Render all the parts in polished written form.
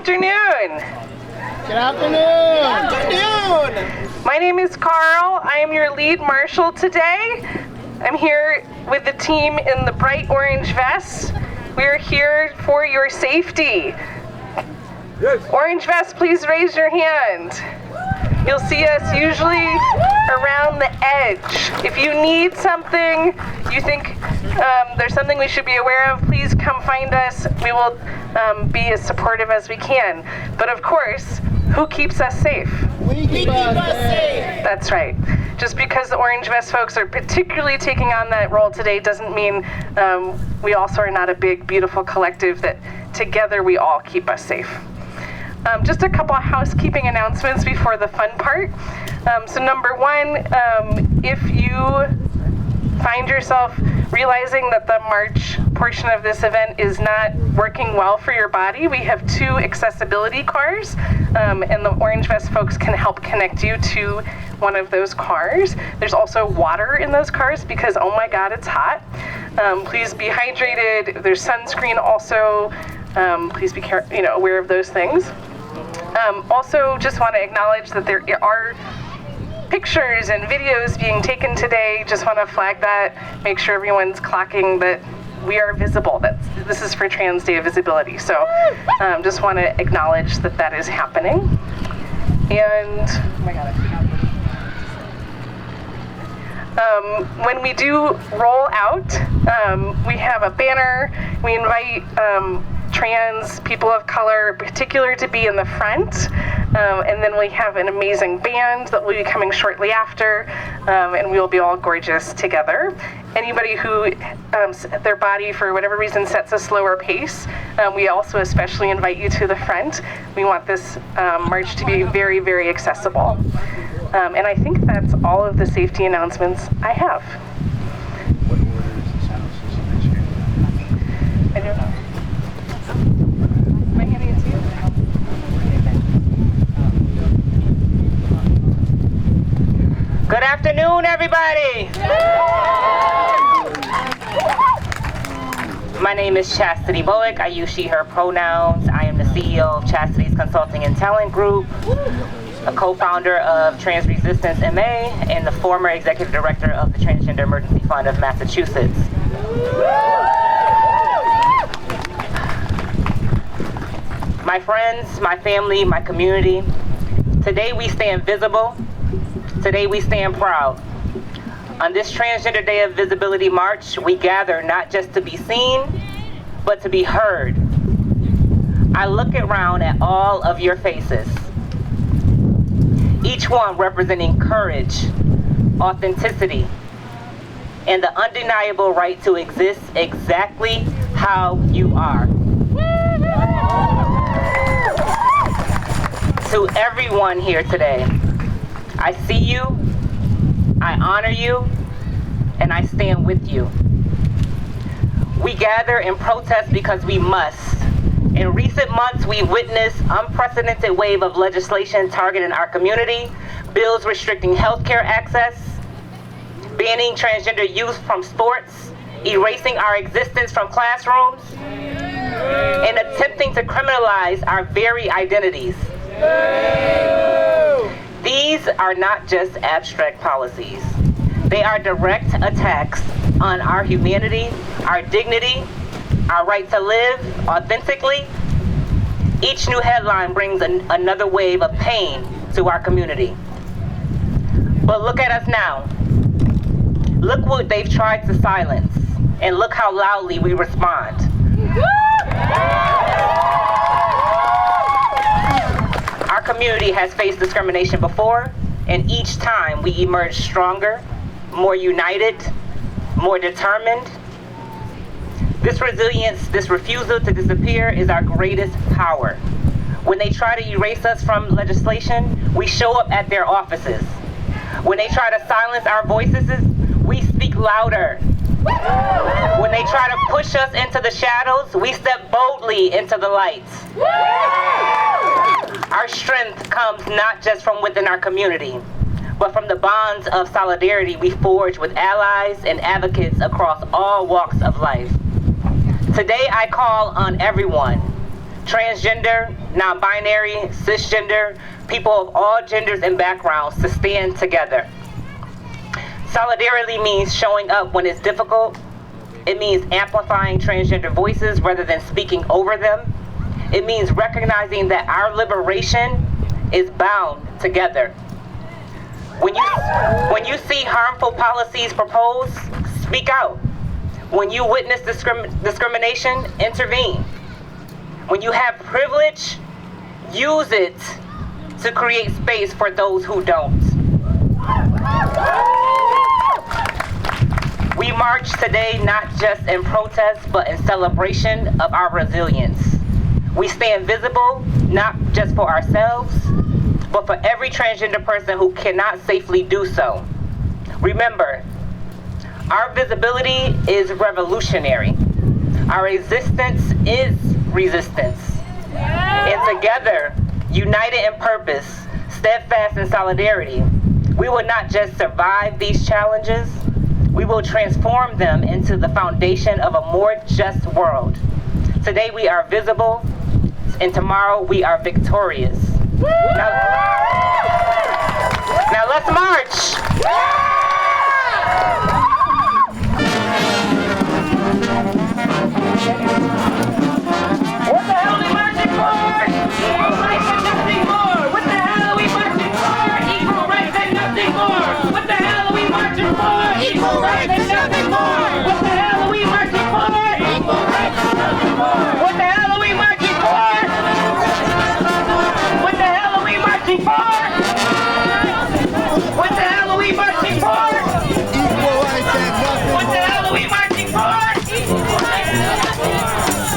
afternoon. Good afternoon. Good afternoon. My name is Carl. I am your lead marshal today. I'm here with the team in the bright orange vests. We're here for your safety. Yes. Orange vest, please raise your hand. You'll see us usually around the edge. If you need something, you think there's something we should be aware of, please come find us. We will be as supportive as we can. But of course, who keeps us safe? We keep us safe. That's right. Just because the orange vest folks are particularly taking on that role today doesn't mean we also are not a big, beautiful collective that together we all keep us safe. Just a couple of housekeeping announcements before the fun part. So number one, if you find yourself realizing that the march portion of this event is not working well for your body, we have 2 accessibility cars, and the orange vest folks can help connect you to one of those cars. There's also water in those cars because, oh my God, it's hot. Please be hydrated. There's sunscreen also. Please be aware of those things. Also, just want to acknowledge that there are pictures and videos being taken today. Just want to flag that, make sure everyone's clocking that we are visible. This is for Trans Day of Visibility. So just want to acknowledge that that is happening. And oh my God, when we do roll out, we have a banner. We invite trans people of color in particular to be in the front, and then we have an amazing band that will be coming shortly after, and we'll be all gorgeous together. Anybody who their body for whatever reason sets a slower pace, we also especially invite you to the front. We want this march to be very, very accessible. And I think that's all of the safety announcements I have. What order is the sound system issue? I don't know. Am I handing it to you? Good afternoon, everybody. My name is Chastity Bullock. I use she, her pronouns. I am the CEO of Chastity's Consulting and Talent Group, a co-founder of Trans Resistance MA, and the former executive director of the Transgender Emergency Fund of Massachusetts. My friends, my family, my community, today we stand visible. Today we stand proud. On this Transgender Day of Visibility March, we gather not just to be seen, but to be heard. I look around at all of your faces, each one representing courage, authenticity, and the undeniable right to exist exactly how you are. To everyone here today, I see you, I honor you, and I stand with you. We gather and protest because we must. In recent months, we witnessed unprecedented wave of legislation targeting our community, bills restricting healthcare access, banning transgender youth from sports, erasing our existence from classrooms, and attempting to criminalize our very identities. These are not just abstract policies. They are direct attacks on our humanity, our dignity, our right to live authentically. Each new headline brings another wave of pain to our community. But look at us now. Look what they've tried to silence, and look how loudly we respond. Our community has faced discrimination before, and each time we emerge stronger, more united, more determined. This resilience, this refusal to disappear is our greatest power. When they try to erase us from legislation, we show up at their offices. When they try to silence our voices, we speak louder. When they try to push us into the shadows, we step boldly into the lights. Our strength comes not just from within our community, but from the bonds of solidarity we forge with allies and advocates across all walks of life. Today I call on everyone transgender, non-binary, cisgender, people of all genders and backgrounds to stand together. Solidarity means showing up when it's difficult. It means amplifying transgender voices rather than speaking over them. It means recognizing that our liberation is bound together. When you see harmful policies proposed, speak out. When you witness discrimination, intervene. When you have privilege, use it to create space for those who don't. We march today not just in protest, but in celebration of our resilience. We stand visible, not just for ourselves, but for every transgender person who cannot safely do so. Remember, our visibility is revolutionary. Our existence is resistance. And together, united in purpose, steadfast in solidarity, we will not just survive these challenges, we will transform them into the foundation of a more just world. Today we are visible, and tomorrow we are victorious. Now let's march! What the hell are we marching for? Equal rights and nothing more! What the hell are we marching for? Equal rights and nothing more! What the hell are we marching for? Equal rights and nothing more! What the hell are we marching for? Equal rights and nothing more! What the hell are we marching for? What the hell are we marching for? What the hell are we marching for? Equal rights and nothing more. What the hell are we marching for? Equal rights and nothing more!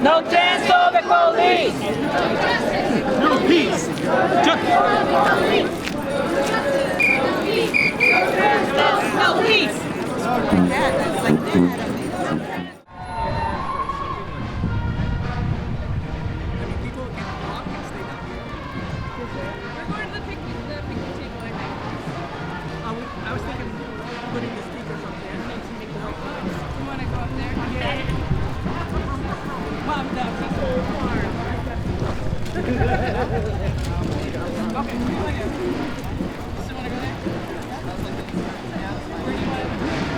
No transphobic police! No peace! No peace! I was thinking putting the speakers up there to make the right noise. You want to go up there? Okay. Mom, that's so far. Okay. Still want to go there? Where do you want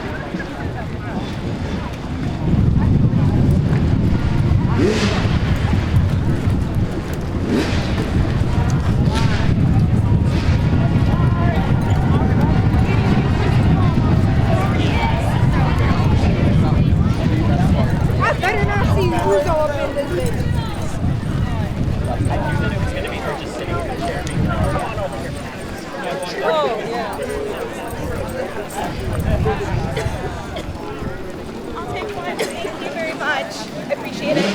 I better not see who's all up in this bitch. Oh, yeah. I'll take one. Thank you very much. I appreciate it.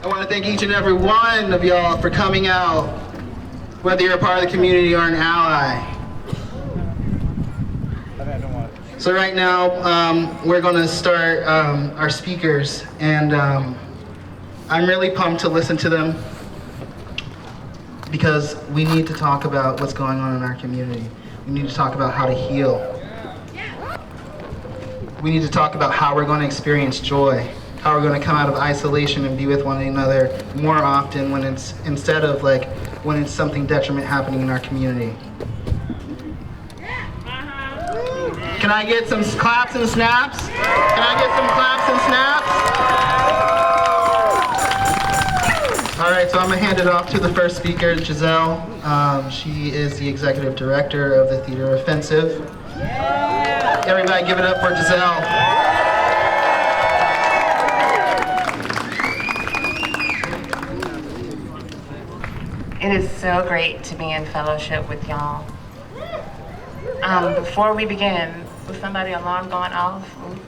I want to thank each and every one of y'all for coming out, whether you're a part of the community or an ally. So right now, we're going to start our speakers, and I'm really pumped to listen to them because we need to talk about what's going on in our community. We need to talk about how to heal. We need to talk about how we're going to experience joy, how we're going to come out of isolation and be with one another more often when it's instead of like when it's something detriment happening in our community. Can I get some claps and snaps? Can I get some claps and snaps? All right, so I'm gonna hand it off to the first speaker, Giselle. She is the executive director of the Theater Offensive. Everybody give it up for Giselle. It is so great to be in fellowship with y'all. Before we begin, was somebody alarm going off? Ooh,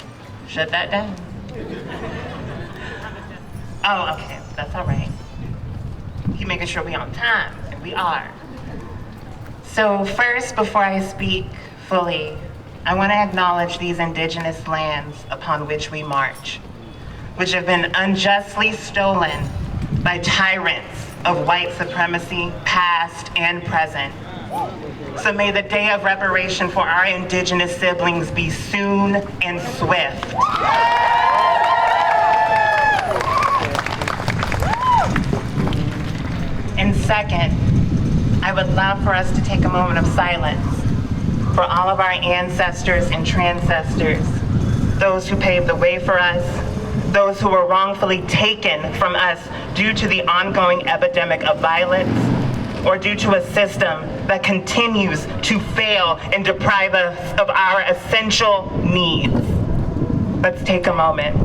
shut that down. Oh, okay, that's all right. Keep making sure we on time, and we are. So first, before I speak fully, I want to acknowledge these indigenous lands upon which we march, which have been unjustly stolen by tyrants of white supremacy, past and present. So may the day of reparation for our indigenous siblings be soon and swift. And second, I would love for us to take a moment of silence for all of our ancestors and transcestors, those who paved the way for us, those who were wrongfully taken from us due to the ongoing epidemic of violence, or due to a system that continues to fail and deprive us of our essential needs. Let's take a moment.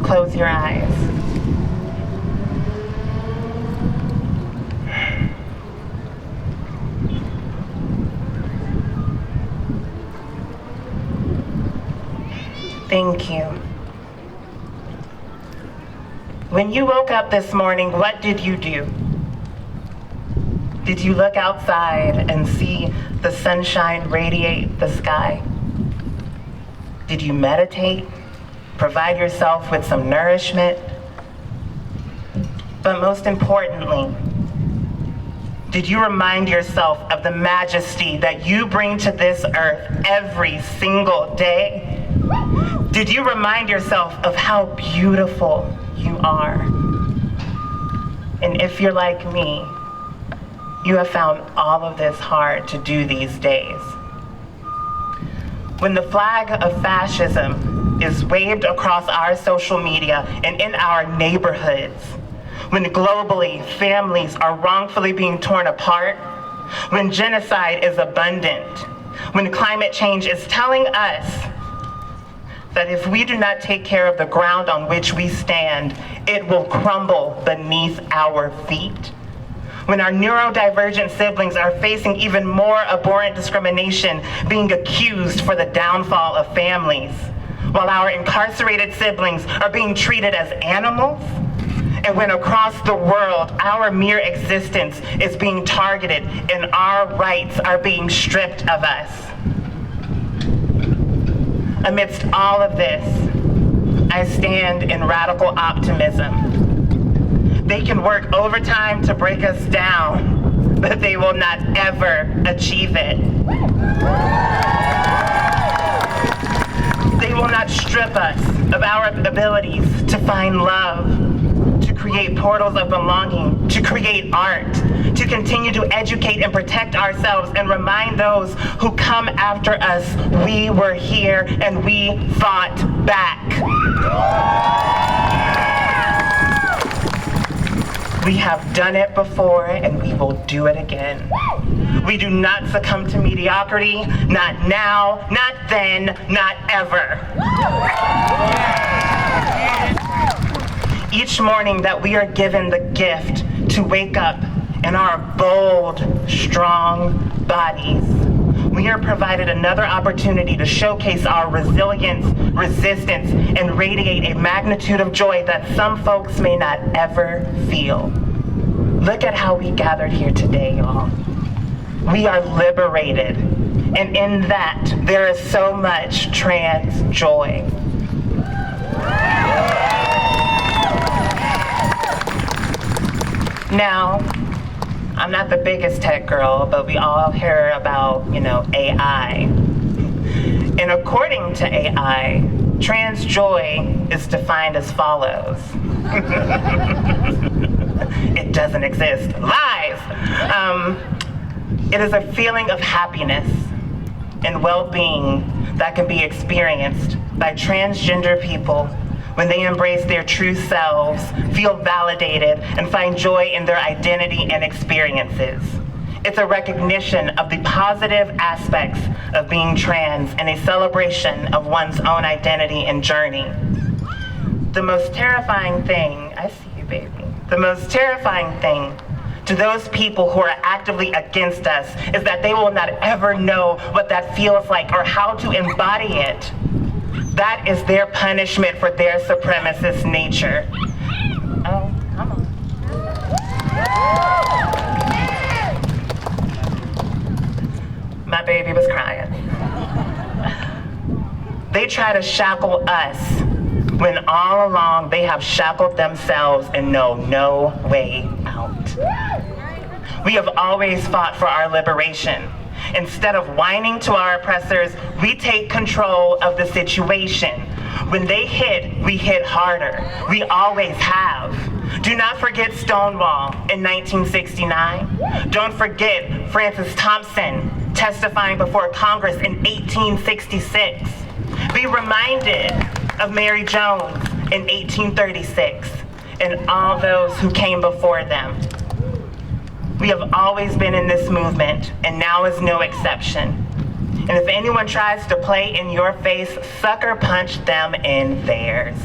Close your eyes. Thank you. When you woke up this morning, what did you do? Did you look outside and see the sunshine radiate the sky? Did you meditate, provide yourself with some nourishment? But most importantly, did you remind yourself of the majesty that you bring to this earth every single day? Did you remind yourself of how beautiful you are? And if you're like me, you have found all of this hard to do these days. When the flag of fascism is waved across our social media and in our neighborhoods, when globally families are wrongfully being torn apart, when genocide is abundant, when climate change is telling us that if we do not take care of the ground on which we stand, it will crumble beneath our feet. when our neurodivergent siblings are facing even more abhorrent discrimination, being accused for the downfall of families, while our incarcerated siblings are being treated as animals, and when across the world our mere existence is being targeted and our rights are being stripped of us. Amidst all of this, I stand in radical optimism. They can work overtime to break us down, but they will not ever achieve it. They will not strip us of our abilities to find love, to create portals of belonging, to create art, to continue to educate and protect ourselves and remind those who come after us we were here and we fought back. We have done it before and we will do it again. We do not succumb to mediocrity, not now, not then, not ever. Each morning that we are given the gift to wake up in our bold, strong bodies, we are provided another opportunity to showcase our resilience, resistance, and radiate a magnitude of joy that some folks may not ever feel. Look at how we gathered here today, y'all. We are liberated, and in that, there is so much trans joy. Now, I'm not the biggest tech girl, but we all hear about, AI. And according to AI, trans joy is defined as follows. It doesn't exist. Lies! It is a feeling of happiness and well-being that can be experienced by transgender people when they embrace their true selves, feel validated, and find joy in their identity and experiences. It's a recognition of the positive aspects of being trans and a celebration of one's own identity and journey. The most terrifying thing, I see you, baby. The most terrifying thing to those people who are actively against us is that they will not ever know what that feels like or how to embody it. That is their punishment for their supremacist nature. Oh, come on. My baby was crying. They try to shackle us when all along they have shackled themselves and know no way out. We have always fought for our liberation. Instead of whining to our oppressors, we take control of the situation. When they hit, we hit harder. We always have. Do not forget Stonewall in 1969. Don't forget Francis Thompson testifying before Congress in 1866. Be reminded of Mary Jones in 1836 and all those who came before them. We have always been in this movement, and now is no exception. And if anyone tries to play in your face, sucker punch them in theirs.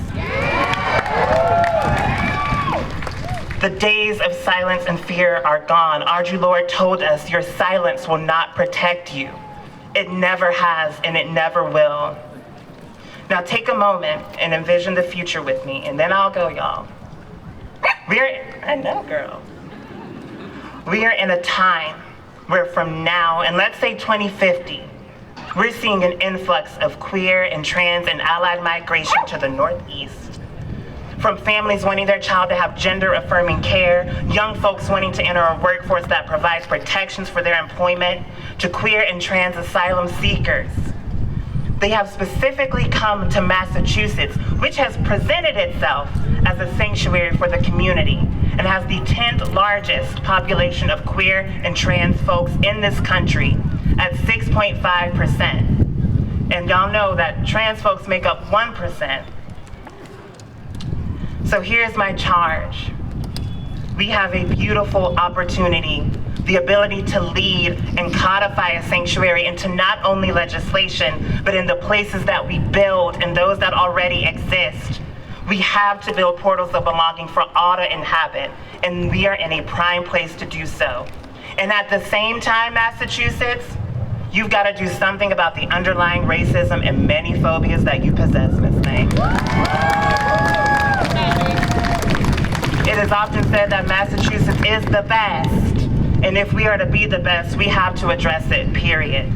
The days of silence and fear are gone. Our Lord told us, your silence will not protect you. It never has, and it never will. Now take a moment and envision the future with me, and then I'll go, y'all. I know, girl. We are in a time where from now, and let's say 2050, we're seeing an influx of queer and trans and allied migration to the Northeast. From families wanting their child to have gender-affirming care, young folks wanting to enter a workforce that provides protections for their employment, to queer and trans asylum seekers. They have specifically come to Massachusetts, which has presented itself as a sanctuary for the community and has the 10th largest population of queer and trans folks in this country at 6.5%. And y'all know that trans folks make up 1%. So here's my charge. We have a beautiful opportunity, the ability to lead and codify a sanctuary into not only legislation, but in the places that we build and those that already exist. We have to build portals of belonging for all to inhabit, and we are in a prime place to do so. And at the same time, Massachusetts, you've got to do something about the underlying racism and many phobias that you possess, Miss May. It is often said that Massachusetts is the best, and if we are to be the best, we have to address it, period.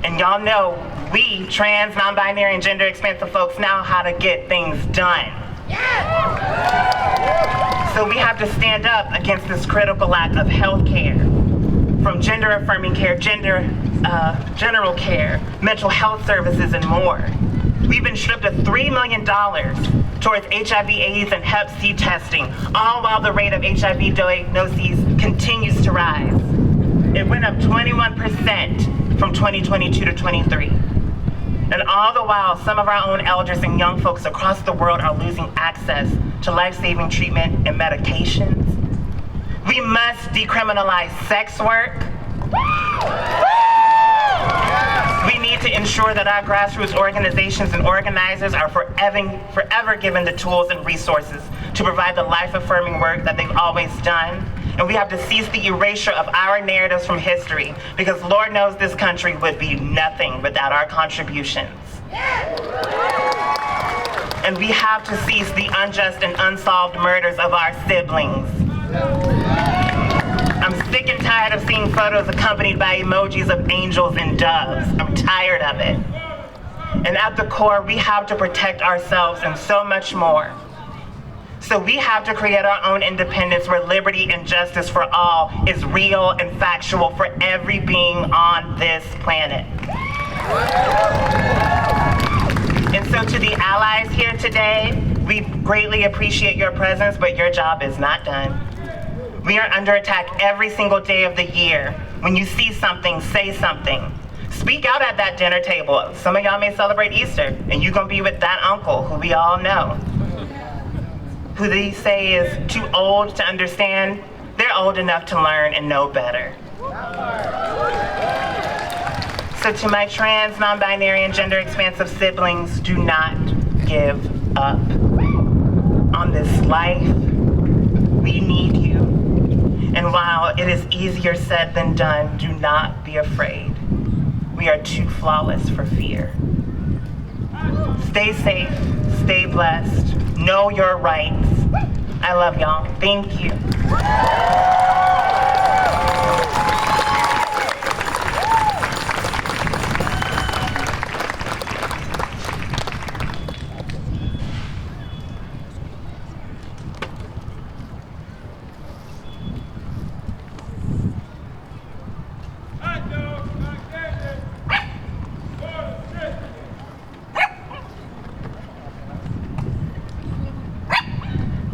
And y'all know, we, trans, non-binary, and gender expansive folks, know how to get things done. So we have to stand up against this critical lack of health care, from gender-affirming care, general care, mental health services, and more. We've been stripped of $3 million towards HIV, AIDS, and Hep C testing, all while the rate of HIV diagnoses continues to rise. It went up 21% from 2022 to 23. And all the while, some of our own elders and young folks across the world are losing access to life-saving treatment and medications. We must decriminalize sex work. We need to ensure that our grassroots organizations and organizers are forever given the tools and resources to provide the life-affirming work that they've always done. And we have to cease the erasure of our narratives from history, because Lord knows this country would be nothing without our contributions. And we have to cease the unjust and unsolved murders of our siblings. I'm sick and tired of seeing photos accompanied by emojis of angels and doves. I'm tired of it. And at the core, we have to protect ourselves and so much more. So we have to create our own independence where liberty and justice for all is real and factual for every being on this planet. And so to the allies here today, we greatly appreciate your presence, but your job is not done. We are under attack every single day of the year. When you see something, say something. Speak out at that dinner table. Some of y'all may celebrate Easter, and you're gonna be with that uncle who we all know, who they say is too old to understand. They're old enough to learn and know better. So to my trans, non-binary, and gender expansive siblings, do not give up on this life. We need you. And while it is easier said than done, do not be afraid. We are too flawless for fear. Stay safe, stay blessed, know your rights. I love y'all. Thank you.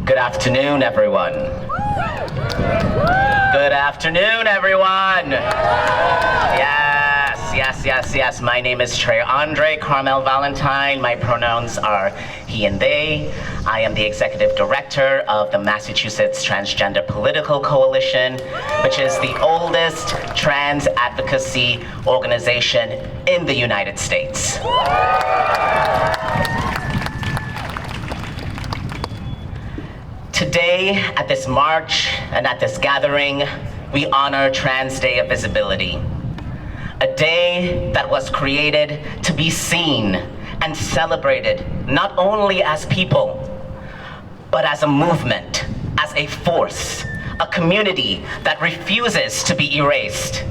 Good afternoon, everyone. Good afternoon, everyone. Yes. My name is Trey Andre Carmel Valentine. My pronouns are he and they. I am the executive director of the Massachusetts Transgender Political Coalition, which is the oldest trans advocacy organization in the United States. Today, at this march and at this gathering, we honor Trans Day of Visibility, a day that was created to be seen and celebrated not only as people, but as a movement, as a force, a community that refuses to be erased.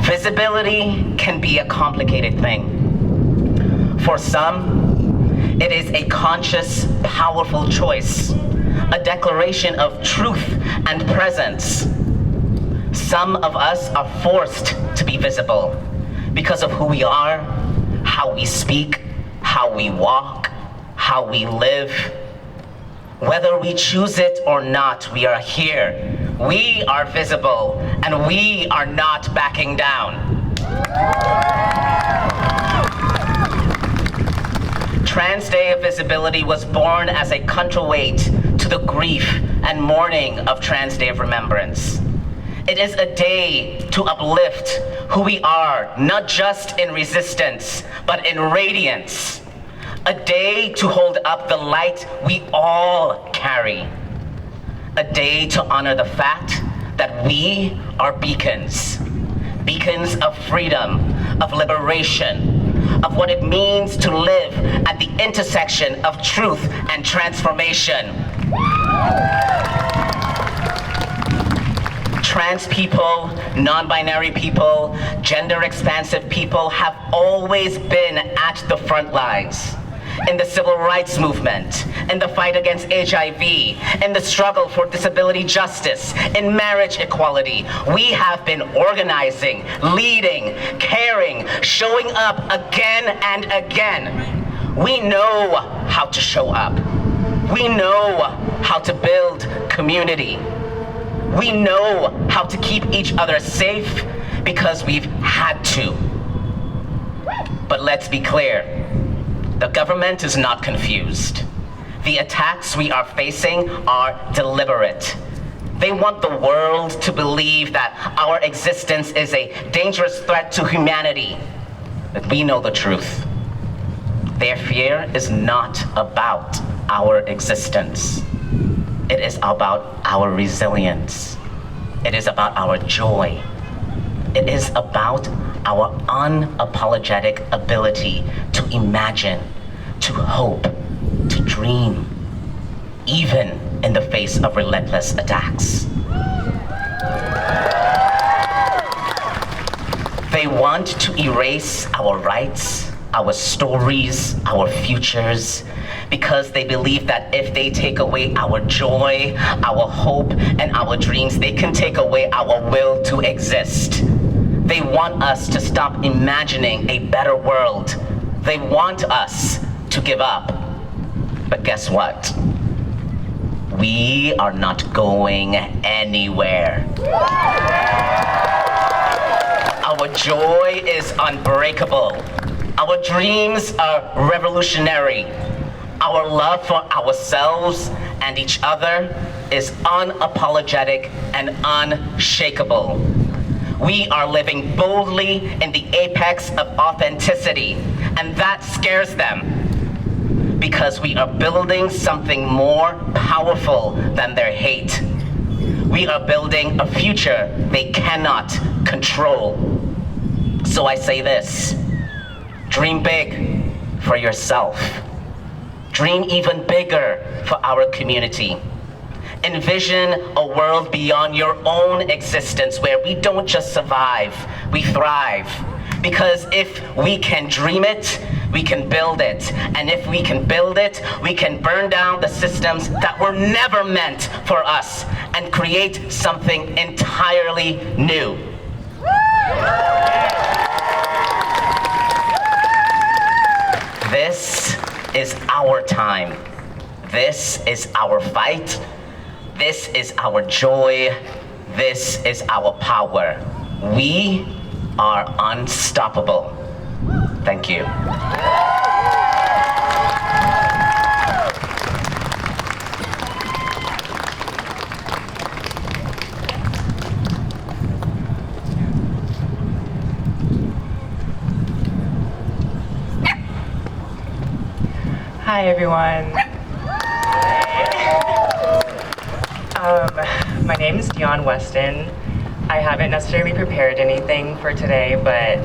Visibility can be a complicated thing. For some, it is a conscious, powerful choice, a declaration of truth and presence. Some of us are forced to be visible because of who we are, how we speak, how we walk, how we live. Whether we choose it or not, we are here. We are visible, and we are not backing down. Trans Day of Visibility was born as a counterweight to the grief and mourning of Trans Day of Remembrance. It is a day to uplift who we are, not just in resistance, but in radiance. A day to hold up the light we all carry. A day to honor the fact that we are beacons. Beacons of freedom, of liberation, of what it means to live at the intersection of truth and transformation. Trans people, non-binary people, gender-expansive people have always been at the front lines. In the civil rights movement, in the fight against HIV, in the struggle for disability justice, in marriage equality, we have been organizing, leading, caring, showing up again and again. We know how to show up. We know how to build community. We know how to keep each other safe because we've had to. But let's be clear. The government is not confused. The attacks we are facing are deliberate. They want the world to believe that our existence is a dangerous threat to humanity. But we know the truth. Their fear is not about our existence. It is about our resilience. It is about our joy. It is about our unapologetic ability to imagine, to hope, to dream, even in the face of relentless attacks. They want to erase our rights, our stories, our futures, because they believe that if they take away our joy, our hope, and our dreams, they can take away our will to exist. They want us to stop imagining a better world. They want us to give up. But guess what? We are not going anywhere. Our joy is unbreakable. Our dreams are revolutionary. Our love for ourselves and each other is unapologetic and unshakable. We are living boldly in the apex of authenticity, and that scares them because we are building something more powerful than their hate. We are building a future they cannot control. So I say this, dream big for yourself. Dream even bigger for our community. Envision a world beyond your own existence where we don't just survive, we thrive. Because if we can dream it, we can build it. And if we can build it, we can burn down the systems that were never meant for us and create something entirely new. This is our time. This is our fight. This is our joy. This is our power. We are unstoppable. Thank you. Hi, everyone. My name is Dion Weston. I haven't necessarily prepared anything for today, but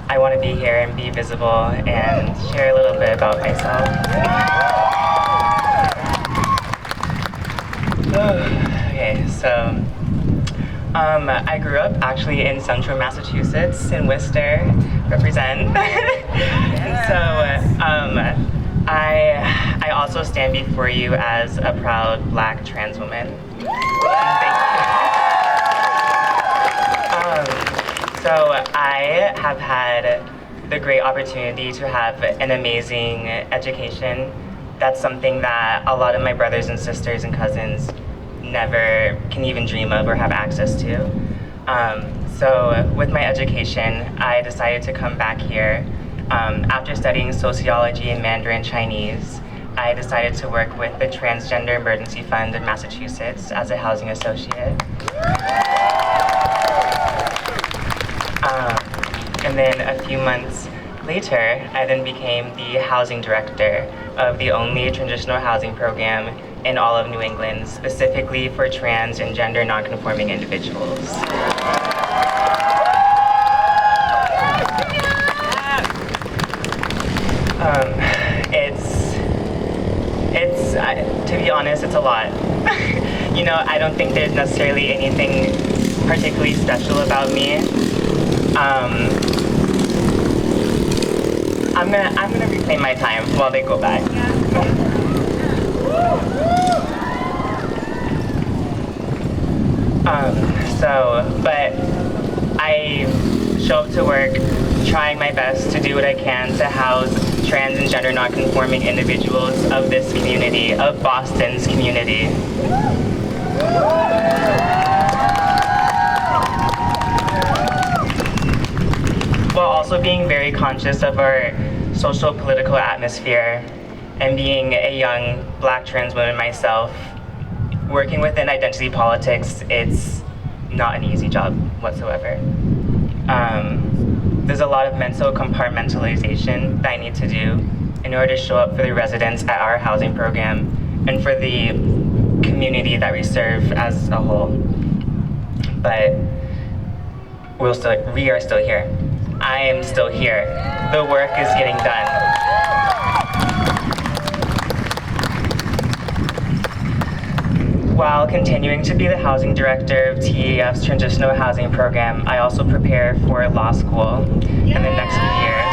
I want to be here and be visible and share a little bit about myself. Okay, so I grew up actually in central Massachusetts, in Worcester, represent. And so I also stand before you as a proud Black trans woman. So I have had the great opportunity to have an amazing education. That's something that a lot of my brothers and sisters and cousins never can even dream of or have access to. So with my education, I decided to come back here. After studying sociology and Mandarin Chinese, I decided to work with the Transgender Emergency Fund in Massachusetts as a housing associate. And then a few months Later, I then became the housing director of the only transitional housing program in all of New England, specifically for trans and gender nonconforming individuals. To be honest, it's a lot. You know, I don't think there's necessarily anything particularly special about me. I'm gonna reclaim my time while they go back. But I show up to work trying my best to do what I can to house trans and gender nonconforming individuals of this community, of Boston's community. While also being very conscious of our social political atmosphere and being a young Black trans woman myself, working within identity politics, it's not an easy job whatsoever. There's a lot of mental compartmentalization that I need to do in order to show up for the residents at our housing program and for the community that we serve as a whole. But we are still here. I am still here. The work is getting done. While continuing to be the housing director of TEF's transitional housing program, I also prepare for law school in the next few years.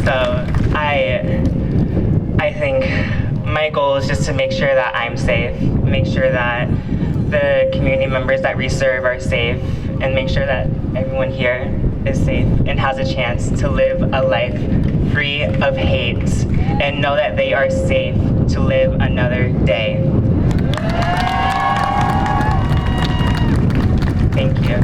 So I think my goal is just to make sure that I'm safe, make sure that the community members that we serve are safe, and make sure that everyone here is safe and has a chance to live a life free of hate and know that they are safe to live another day. Thank you.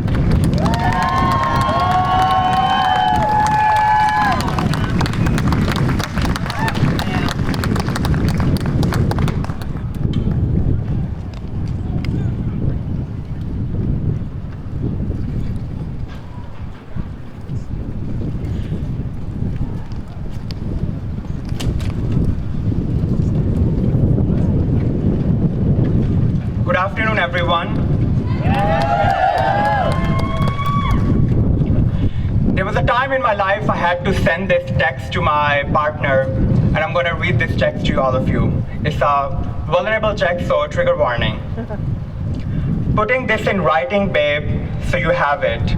Good afternoon, everyone. There was a time in my life I had to send this text to my partner, and I'm going to read this text to all of you. It's a vulnerable text, so trigger warning. Putting this in writing, babe, so you have it.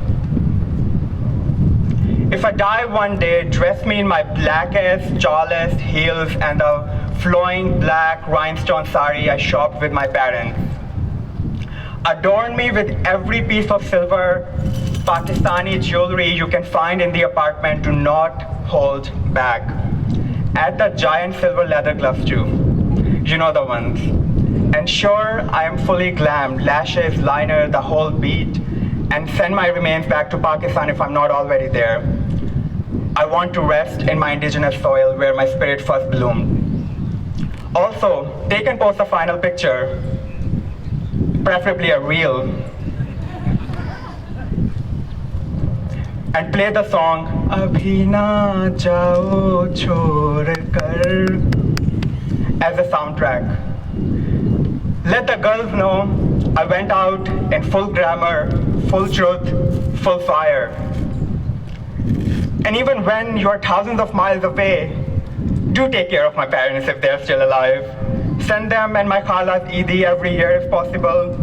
If I die one day, dress me in my blackest, jawless heels and the flowing black rhinestone sari I shopped with my parents. Adorn me with every piece of silver Pakistani jewelry you can find in the apartment. Do not hold back. Add the giant silver leather gloves too. You know the ones. Ensure I am fully glammed, lashes, liner, the whole beat, and send my remains back to Pakistan if I'm not already there. I want to rest in my indigenous soil where my spirit first bloomed. Also, take and post a final picture, preferably a reel, and play the song Abhi Na Jao Chhod Kar as a soundtrack. Let the girls know I went out in full glamour, full truth, full fire. And even when you're thousands of miles away, do take care of my parents if they're still alive. Send them and my khalas Eid every year if possible.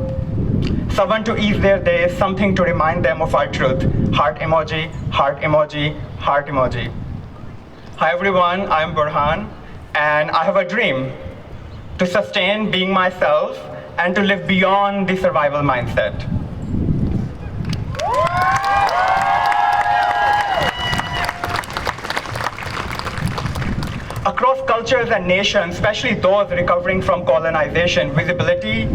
Someone to ease their days, something to remind them of our truth. Heart emoji, heart emoji, heart emoji. Hi everyone, I'm Burhan, and I have a dream to sustain being myself and to live beyond the survival mindset. Across cultures and nations, especially those recovering from colonization, visibility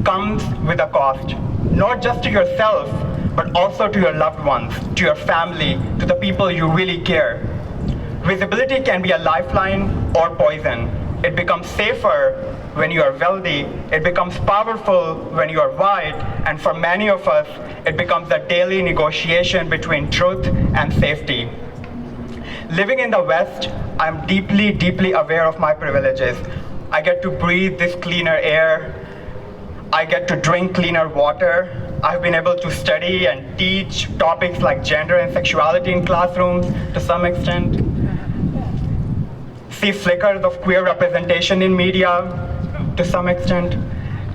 comes with a cost, not just to yourself, but also to your loved ones, to your family, to the people you really care. Visibility can be a lifeline or poison. It becomes safer when you are wealthy. It becomes powerful when you are white. And for many of us, it becomes a daily negotiation between truth and safety. Living in the West, I'm deeply, deeply aware of my privileges. I get to breathe this cleaner air. I get to drink cleaner water. I've been able to study and teach topics like gender and sexuality in classrooms to some extent. See flickers of queer representation in media to some extent.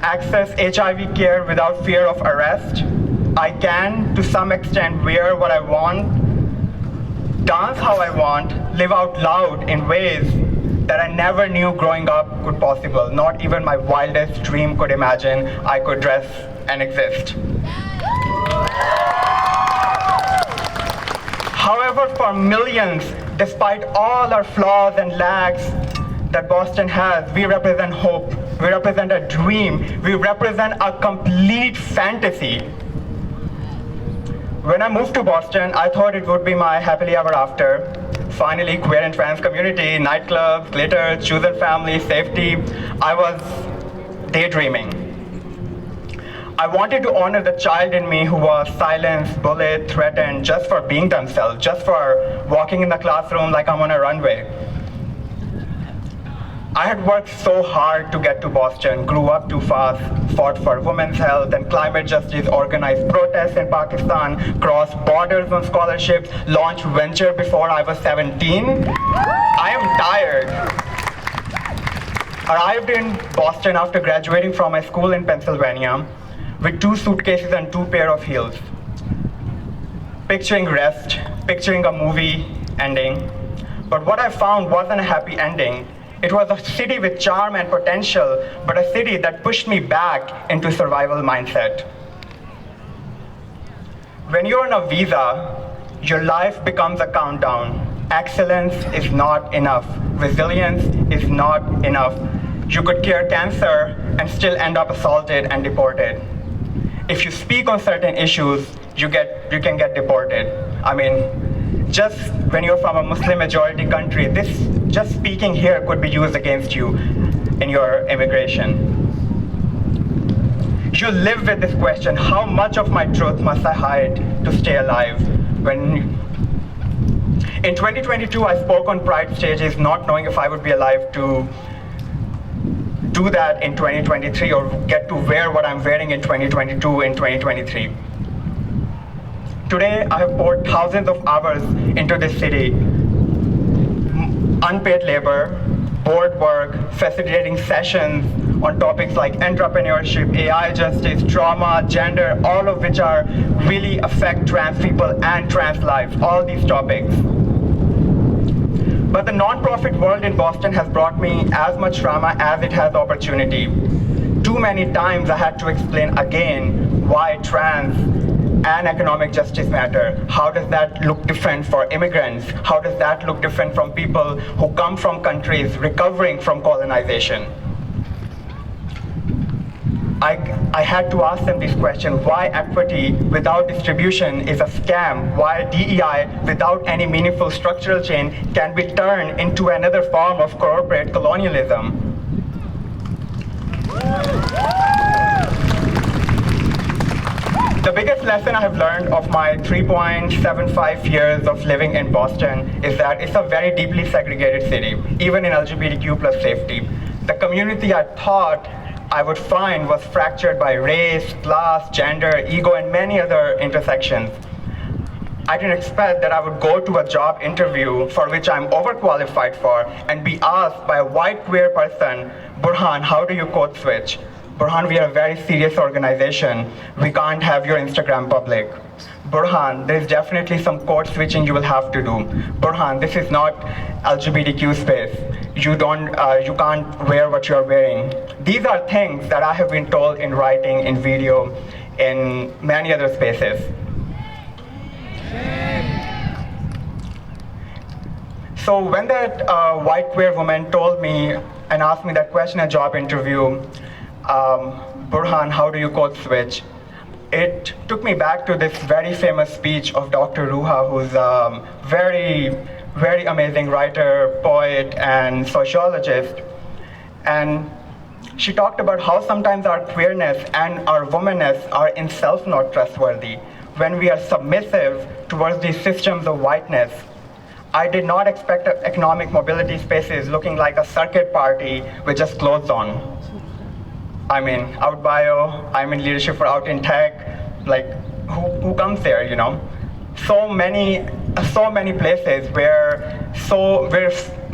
Access HIV care without fear of arrest. I can, to some extent, wear what I want, dance how I want, live out loud in ways that I never knew growing up could possible. Not even my wildest dream could imagine I could dress and exist. However, for millions, despite all our flaws and lacks that Boston has, we represent hope, we represent a dream, we represent a complete fantasy. When I moved to Boston, I thought it would be my happily ever after. Finally, queer and trans community, nightclubs, glitter, chosen family, safety. I was daydreaming. I wanted to honor the child in me who was silenced, bullied, threatened just for being themselves, just for walking in the classroom like I'm on a runway. I had worked so hard to get to Boston, grew up too fast, fought for women's health and climate justice, organized protests in Pakistan, crossed borders on scholarships, launched venture before I was 17. I am tired. Arrived in Boston after graduating from my school in Pennsylvania with 2 suitcases and 2 pair of heels. Picturing rest, picturing a movie ending. But what I found wasn't a happy ending. It was a city with charm and potential, but a city that pushed me back into survival mindset. When you're on a visa, your life becomes a countdown. Excellence is not enough. Resilience is not enough. You could cure cancer and still end up assaulted and deported. If you speak on certain issues, you can get deported. I mean, just when you're from a Muslim majority country, just speaking here could be used against you in your immigration. You live with this question, how much of my truth must I hide to stay alive? In 2022, I spoke on Pride stages, not knowing if I would be alive to do that in 2023 or get to wear what I'm wearing in 2022 in 2023. Today, I have poured thousands of hours into this city. Unpaid labor, board work, facilitating sessions on topics like entrepreneurship, AI justice, trauma, gender, all of which are really affect trans people and trans lives, all these topics. But the nonprofit world in Boston has brought me as much trauma as it has opportunity. Too many times I had to explain again why trans and economic justice matter. How does that look different for immigrants? How does that look different from people who come from countries recovering from colonization? I had to ask them this question, why equity without distribution is a scam? Why DEI without any meaningful structural change can be turned into another form of corporate colonialism? The biggest lesson I have learned of my 3.75 years of living in Boston is that it's a very deeply segregated city, even in LGBTQ plus safety. The community I thought I would find was fractured by race, class, gender, ego, and many other intersections. I didn't expect that I would go to a job interview for which I'm overqualified for and be asked by a white queer person, Burhan, how do you code switch? Burhan, we are a very serious organization. We can't have your Instagram public. Burhan, there's definitely some code switching you will have to do. Burhan, this is not LGBTQ space. You can't wear what you're wearing. These are things that I have been told in writing, in video, in many other spaces. So when that white queer woman told me and asked me that question in a job interview, Burhan, how do you code switch? It took me back to this very famous speech of Dr. Ruha, who's a very, very amazing writer, poet, and sociologist. And She talked about how sometimes our queerness and our womanness are in self not trustworthy when we are submissive towards these systems of whiteness. I did not expect economic mobility spaces looking like a circuit party with just clothes on. I'm in Outbio, I'm in leadership for Out in Tech, like who comes there, you know? So many places where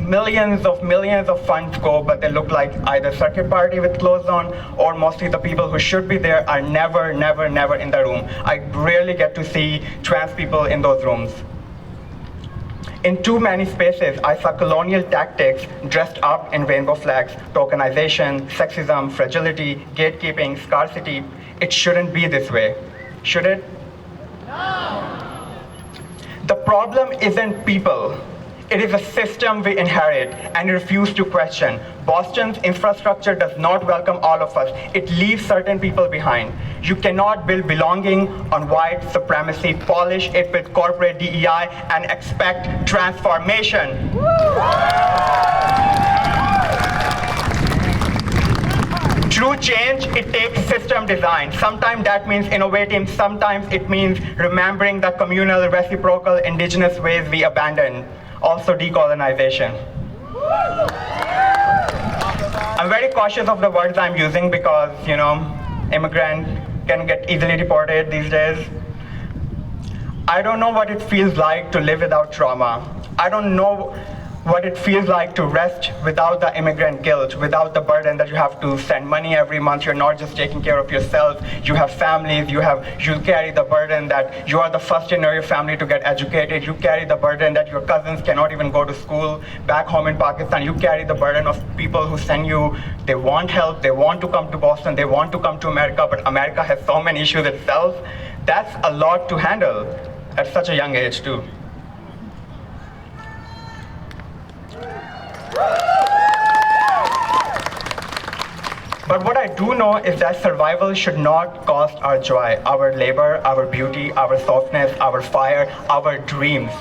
millions of funds go, but they look like either circuit party with clothes on, or mostly the people who should be there are never in the room. I rarely get to see trans people in those rooms. In too many spaces, I saw colonial tactics dressed up in rainbow flags, tokenization, sexism, fragility, gatekeeping, scarcity. It shouldn't be this way, should it? No. The problem isn't people. It is a system we inherit and refuse to question. Boston's infrastructure does not welcome all of us. It leaves certain people behind. You cannot build belonging on white supremacy, polish it with corporate DEI, and expect transformation. True change, it takes system design. Sometimes that means innovating, sometimes it means remembering the communal, reciprocal, indigenous ways we abandoned. Also decolonization. I'm very cautious of the words I'm using because, you know, immigrant can get easily deported these days. I don't know what it feels like to live without trauma. I don't know what it feels like to rest without the immigrant guilt, without the burden that you have to send money every month. You're not just taking care of yourself. You have families. You carry the burden that you are the first in your family to get educated. You carry the burden that your cousins cannot even go to school. Back home in Pakistan, you carry the burden of people who send you, they want help, they want to come to Boston, they want to come to America, but America has so many issues itself. That's a lot to handle at such a young age too. But what I do know is that survival should not cost our joy, our labor, our beauty, our softness, our fire, our dreams.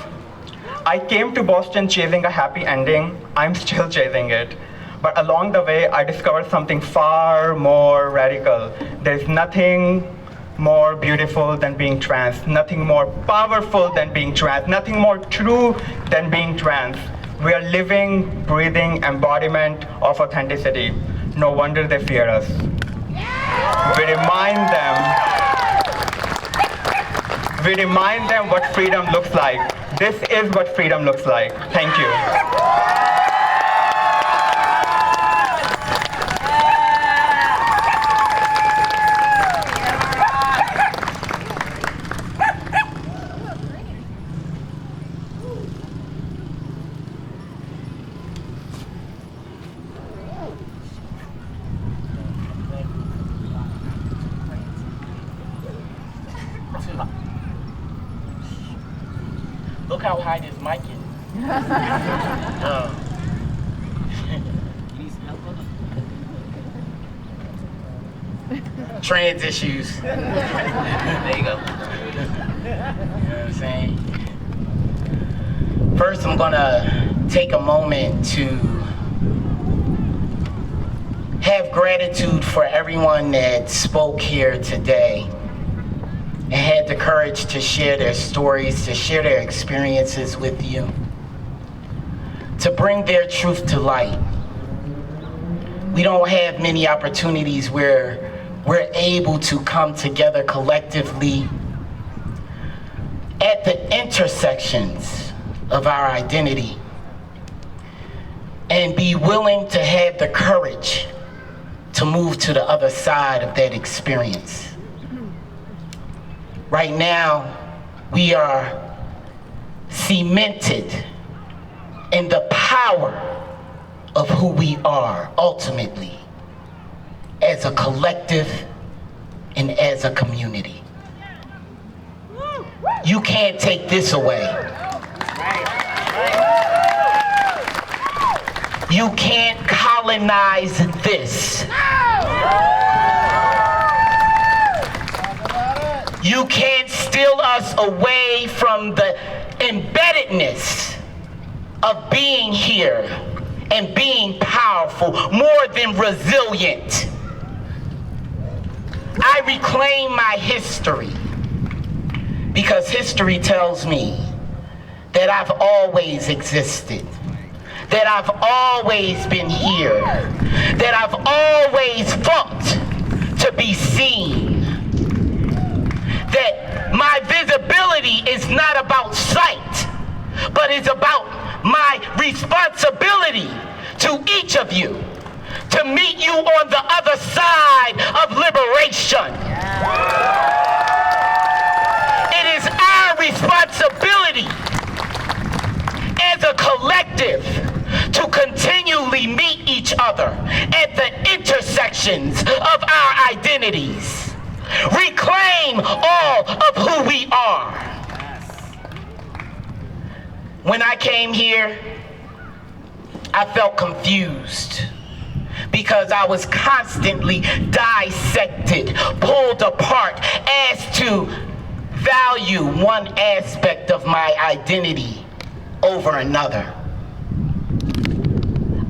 I came to Boston chasing a happy ending. I'm still chasing it. But along the way, I discovered something far more radical. There's nothing more beautiful than being trans, nothing more powerful than being trans, nothing more true than being trans. We are living, breathing embodiment of authenticity. No wonder they fear us. We remind them what freedom looks like. This is what freedom looks like. Thank you. Look how high this mic is. Trans issues. There you go. You know what I'm saying? First, I'm gonna take a moment to have gratitude for everyone that spoke here today and had the courage to share their stories, to share their experiences with you, to bring their truth to light. We don't have many opportunities where we're able to come together collectively at the intersections of our identity and be willing to have the courage to move to the other side of that experience. Right now, we are cemented in the power of who we are ultimately as a collective and as a community. You can't take this away. You can't colonize this. You can't steal us away from the embeddedness of being here and being powerful, more than resilient. I reclaim my history because history tells me that I've always existed, that I've always been here, that I've always fought to be seen, that my visibility is not about sight, but it's about my responsibility to each of you to meet you on the other side of liberation. It is our responsibility as a collective to continually meet each other at the intersections of our identities. Reclaim all of who we are. When I came here, I felt confused because I was constantly dissected, pulled apart, asked to value one aspect of my identity over another.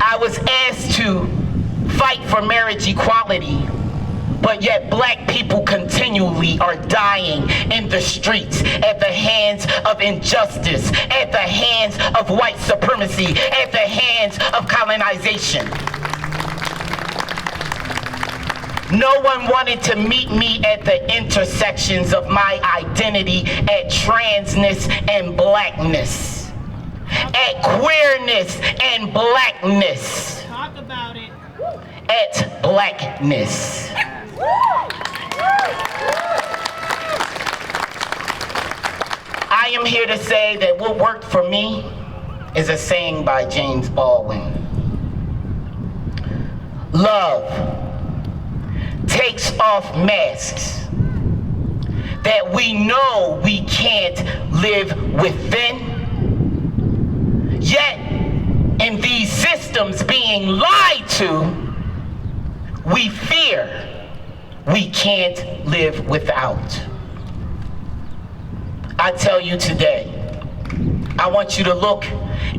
I was asked to fight for marriage equality, but yet black people continually are dying in the streets at the hands of injustice, at the hands of white supremacy, at the hands of colonization. No one wanted to meet me at the intersections of my identity at transness and blackness, at queerness and blackness. Talk about it. At blackness. I am here to say that what worked for me is a saying by James Baldwin. Love takes off masks that we know we can't live within. Yet, in these systems being lied to, we fear we can't live without. I tell you today, I want you to look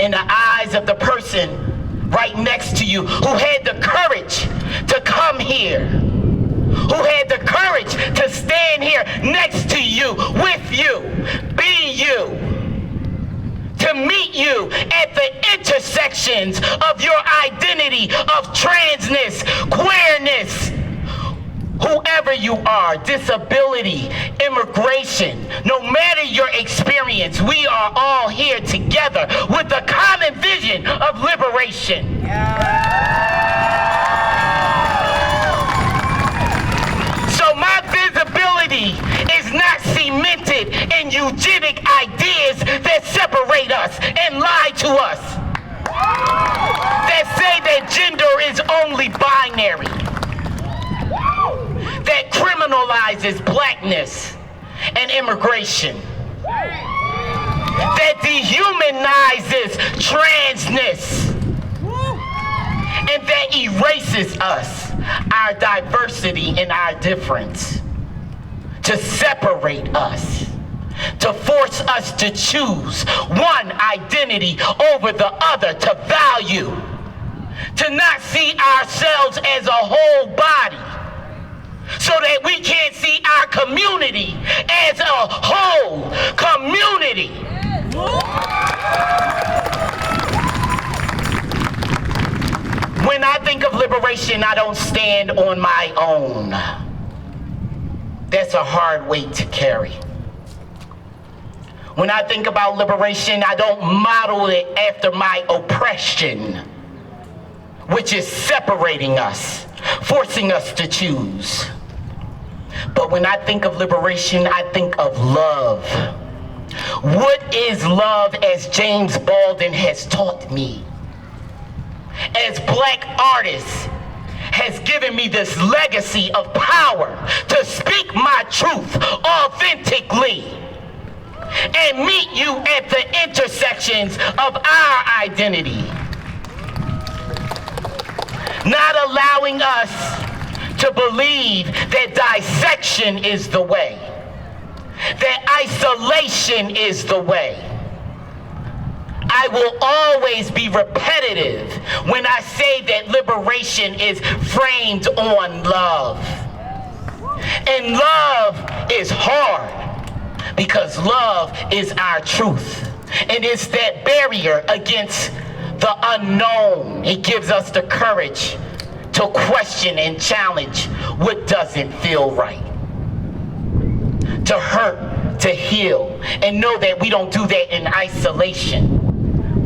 in the eyes of the person right next to you who had the courage to come here, who had the courage to stand here next to you, with you, be you, to meet you at the intersections of your identity of transness, queerness, whoever you are, disability, immigration, no matter your experience, we are all here together with the common vision of liberation. So my visibility is not cemented in eugenic ideas that separate us and lie to us, that say that gender is only binary, that criminalizes blackness and immigration, that dehumanizes transness, and that erases us, our diversity and our difference, to separate us, to force us to choose one identity over the other, to value, to not see ourselves as a whole body, so that we can't see our community as a whole community. When I think of liberation, I don't stand on my own. That's a hard weight to carry. When I think about liberation, I don't model it after my oppression, which is separating us, forcing us to choose. But when I think of liberation, I think of love. What is love, as James Baldwin has taught me? As black artists, has given me this legacy of power to speak my truth authentically and meet you at the intersections of our identity. Not allowing us to believe that dissection is the way, that isolation is the way. I will always be repetitive when I say that liberation is framed on love. And love is hard because love is our truth. And it's that barrier against the unknown. It gives us the courage to question and challenge what doesn't feel right. To hurt, to heal, and know that we don't do that in isolation.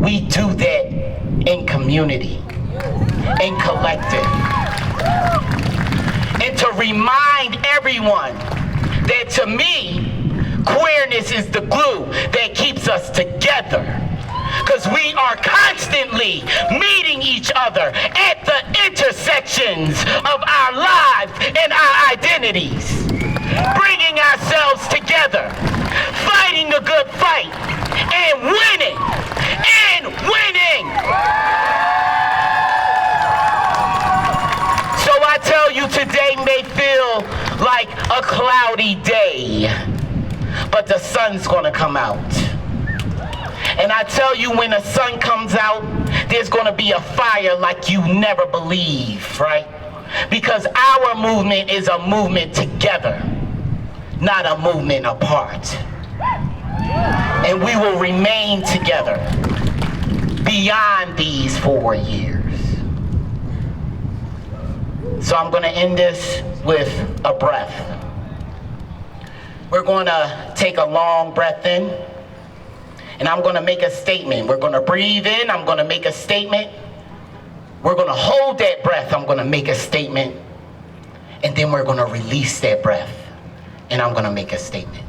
We do that in community, in collective. And to remind everyone that to me, queerness is the glue that keeps us together. Because we are constantly meeting each other at the intersections of our lives and our identities. Bringing ourselves together, fighting a good fight, and winning, and winning. So I tell you, today may feel like a cloudy day, but the sun's gonna come out. And I tell you, when the sun comes out, there's gonna be a fire like you never believed, right? Because our movement is a movement together, not a movement apart. And we will remain together beyond these 4 years. So I'm gonna end this with a breath. We're gonna take a long breath in, and I'm gonna make a statement. We're gonna breathe in, I'm gonna make a statement. We're gonna hold that breath, I'm gonna make a statement. And then we're gonna release that breath, and I'm gonna make a statement.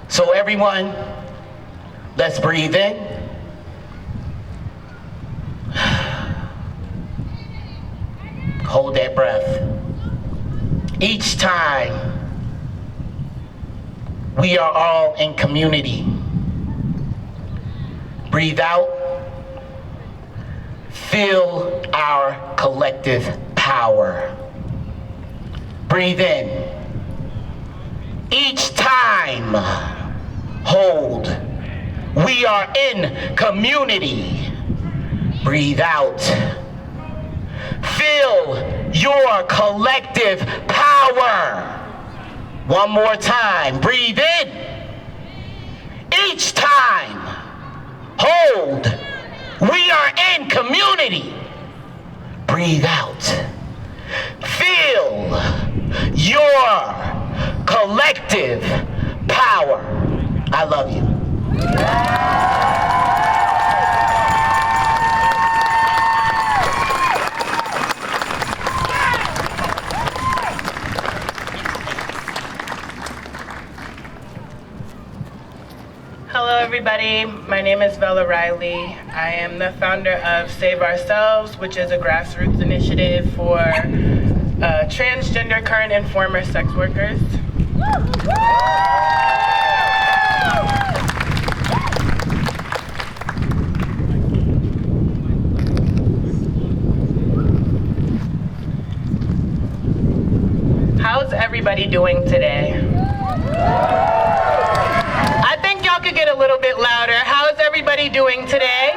So everyone, let's breathe in. Hold that breath. Each time, we are all in community. Breathe out. Feel our collective power. Breathe in. Each time, hold. We are in community. Breathe out. Feel your collective power. One more time. Breathe in. Each time, hold. We are in community. Breathe out. Feel your collective power. I love you. Hello everybody, my name is Bella Riley. I am the founder of Save Ourselves, which is a grassroots initiative for transgender current and former sex workers. How's everybody doing today? I think y'all could get a little bit louder. How's everybody doing today?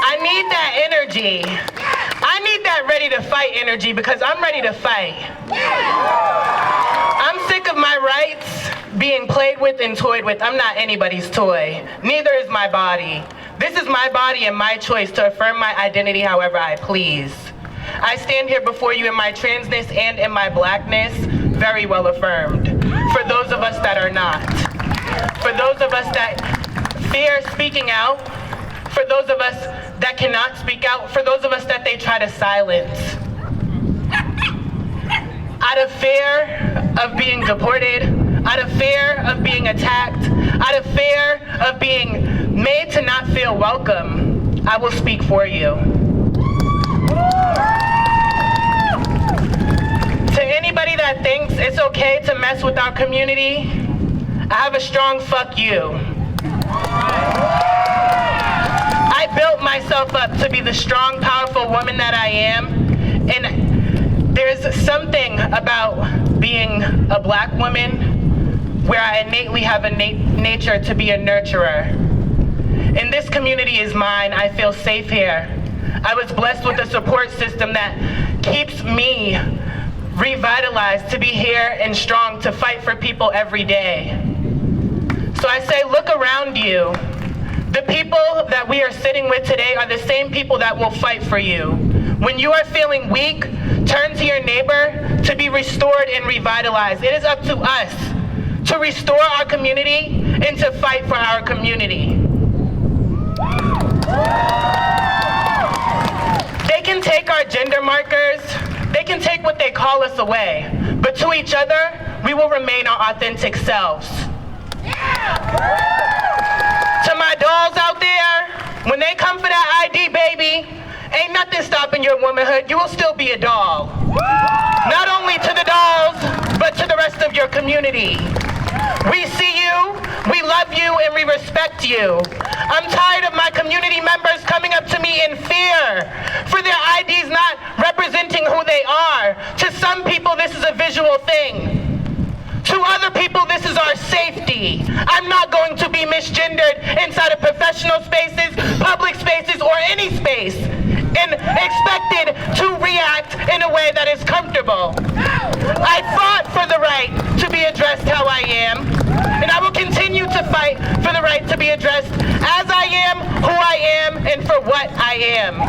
I need that energy. I need that ready to fight energy because I'm ready to fight. I'm sick of my rights being played with and toyed with. I'm not anybody's toy. Neither is my body. This is my body and my choice to affirm my identity however I please. I stand here before you in my transness and in my blackness, very well affirmed. For those of us that are not. For those of us that fear speaking out. For those of us that cannot speak out. For those of us that they try to silence. Out of fear of being deported, out of fear of being attacked, out of fear of being made to not feel welcome, I will speak for you. To anybody that thinks it's okay to mess with our community, I have a strong fuck you. I built myself up to be the strong, powerful woman that I am, and there's something about being a black woman where I innately have a nature to be a nurturer. And this community is mine. I feel safe here. I was blessed with a support system that keeps me revitalized to be here and strong to fight for people every day. So I say, look around you. The people that we are sitting with today are the same people that will fight for you. When you are feeling weak, turn to your neighbor to be restored and revitalized. It is up to us to restore our community and to fight for our community. They can take our gender markers, they can take what they call us away, but to each other, we will remain our authentic selves. To my dolls out there, when they come for that ID, baby, ain't nothing stopping your womanhood. You will still be a doll. Not only to the dolls, but to the rest of your community. We see you, we love you, and we respect you. I'm tired of my community members coming up to me in fear for their IDs not representing who they are. To some people, this is a visual thing. To other people, this is our safety. I'm not going to be misgendered inside of professional spaces, public spaces, or any space, and expected to react in a way that is comfortable. I fought for the right to be addressed how I am, and I will continue to fight for the right to be addressed as I am, who I am, and for what I am.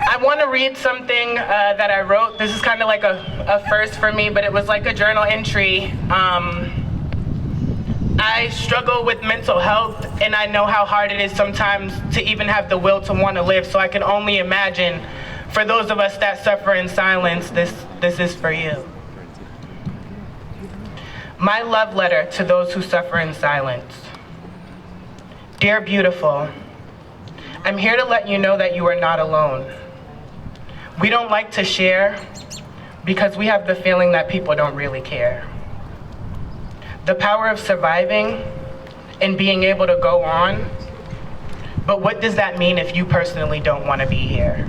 I want to read something that I wrote. This is kind of like a first for me, but it was like a journal entry. I struggle with mental health, and I know how hard it is sometimes to even have the will to want to live, so I can only imagine for those of us that suffer in silence, this is for you. My love letter to those who suffer in silence. Dear beautiful, I'm here to let you know that you are not alone. We don't like to share because we have the feeling that people don't really care. The power of surviving and being able to go on, but what does that mean if you personally don't want to be here?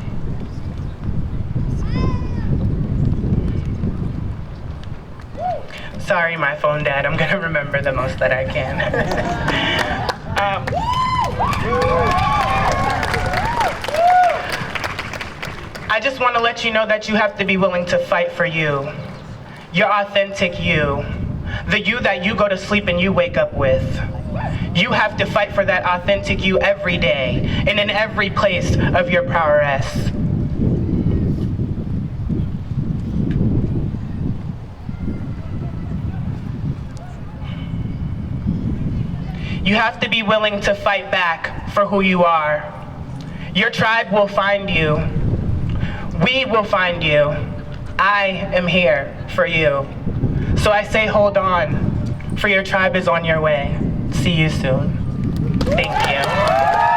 Sorry, my phone dad, I'm gonna remember the most that I can. I just want to let you know that you have to be willing to fight for you, your authentic you, the you that you go to sleep and you wake up with. You have to fight for that authentic you every day and in every place of your prowess. You have to be willing to fight back for who you are. Your tribe will find you. We will find you. I am here for you. So I say hold on, for your tribe is on your way. See you soon. Thank you.